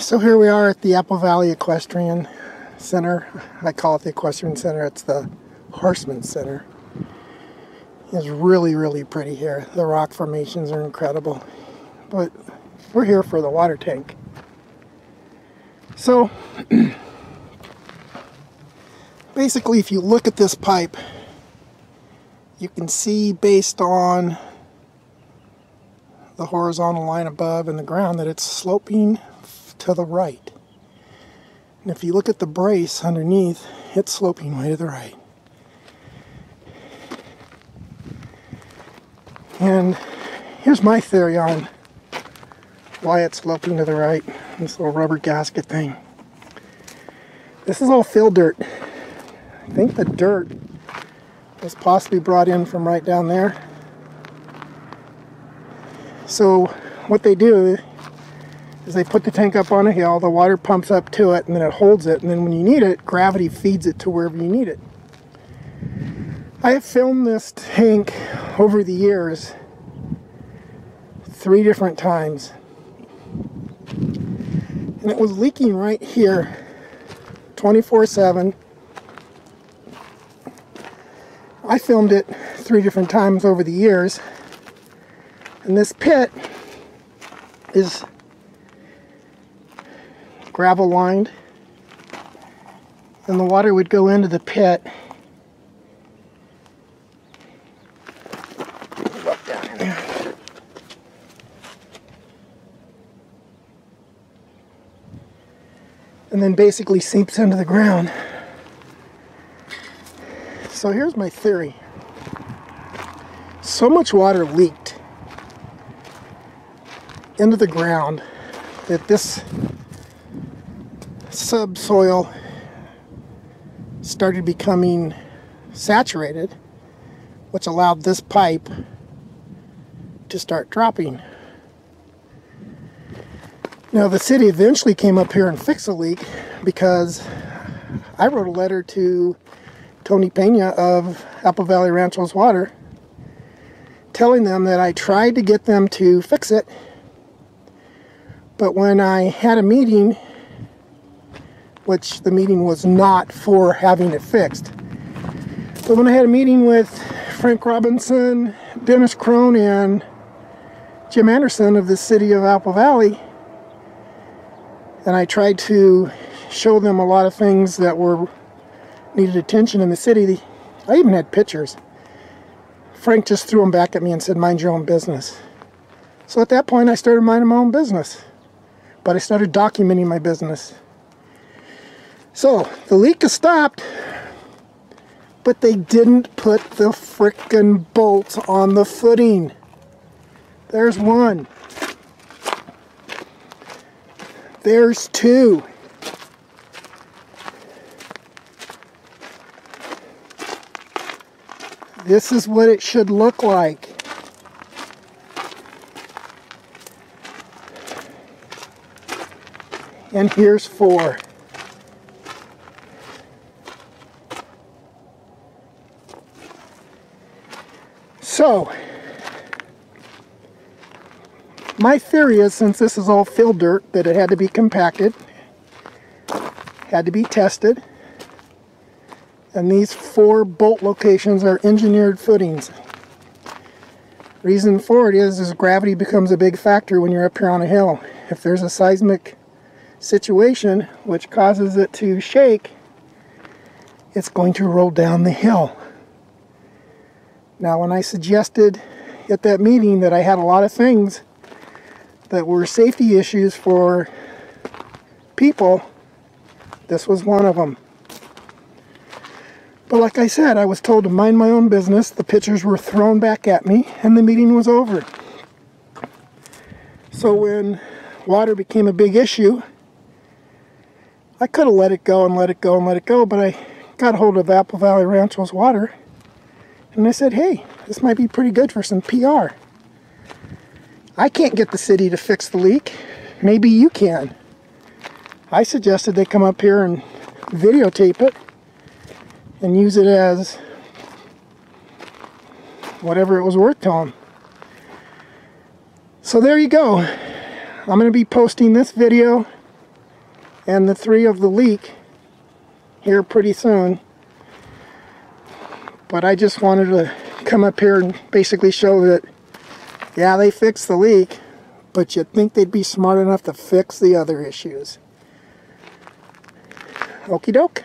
So here we are at the Apple Valley Equestrian Center. I call it the Equestrian Center. It's the Horseman Center. It's really, really pretty here. The rock formations are incredible. But we're here for the water tank. So basically, if you look at this pipe, you can see based on the horizontal line above and the ground that it's sloping to the right. And if you look at the brace underneath, it's sloping way to the right. And here's my theory on why it's sloping to the right. This little rubber gasket thing. This is all fill dirt. I think the dirt was possibly brought in from right down there. So what they do is they put the tank up on a hill, the water pumps up to it, and then it holds it, and then when you need it, gravity feeds it to wherever you need it. I have filmed this tank over the years 3 different times. And it was leaking right here 24/7. I filmed it 3 different times over the years. And this pit is gravel lined, and the water would go into the pit. Up down in there. And then basically seeps into the ground. So here's my theory. So much water leaked into the ground that this subsoil started becoming saturated, which allowed this pipe to start dropping. Now the city eventually came up here and fixed the leak because I wrote a letter to Tony Pena of Apple Valley Ranchos Water telling them that I tried to get them to fix it, but when I had a meeting, which the meeting was not for having it fixed, but when I had a meeting with Frank Robinson, Dennis Crone, and Jim Anderson of the city of Apple Valley, and I tried to show them a lot of things that needed attention in the city. I even had pictures. Frank just threw them back at me and said, mind your own business. So at that point I started minding my own business. But I started documenting my business. So the leak has stopped, but they didn't put the frickin' bolts on the footing. There's one. There's 2. This is what it should look like. And here's 4. So, my theory is, since this is all fill dirt, that it had to be compacted, had to be tested, and these 4 bolt locations are engineered footings. Reason for it is gravity becomes a big factor when you're up here on a hill. If there's a seismic situation which causes it to shake, it's going to roll down the hill. Now, when I suggested at that meeting that I had a lot of things that were safety issues for people, this was one of them. But like I said, I was told to mind my own business. The pictures were thrown back at me, and the meeting was over. So when water became a big issue, I could have let it go and let it go and let it go, but I got hold of Apple Valley Ranchos Water, and I said, hey, this might be pretty good for some PR. I can't get the city to fix the leak. Maybe you can. I suggested they come up here and videotape it and use it as whatever it was worth to them. So there you go. I'm going to be posting this video and the 3 of the leak here pretty soon. But I just wanted to come up here and basically show that, yeah, they fixed the leak, but you'd think they'd be smart enough to fix the other issues. Okie doke.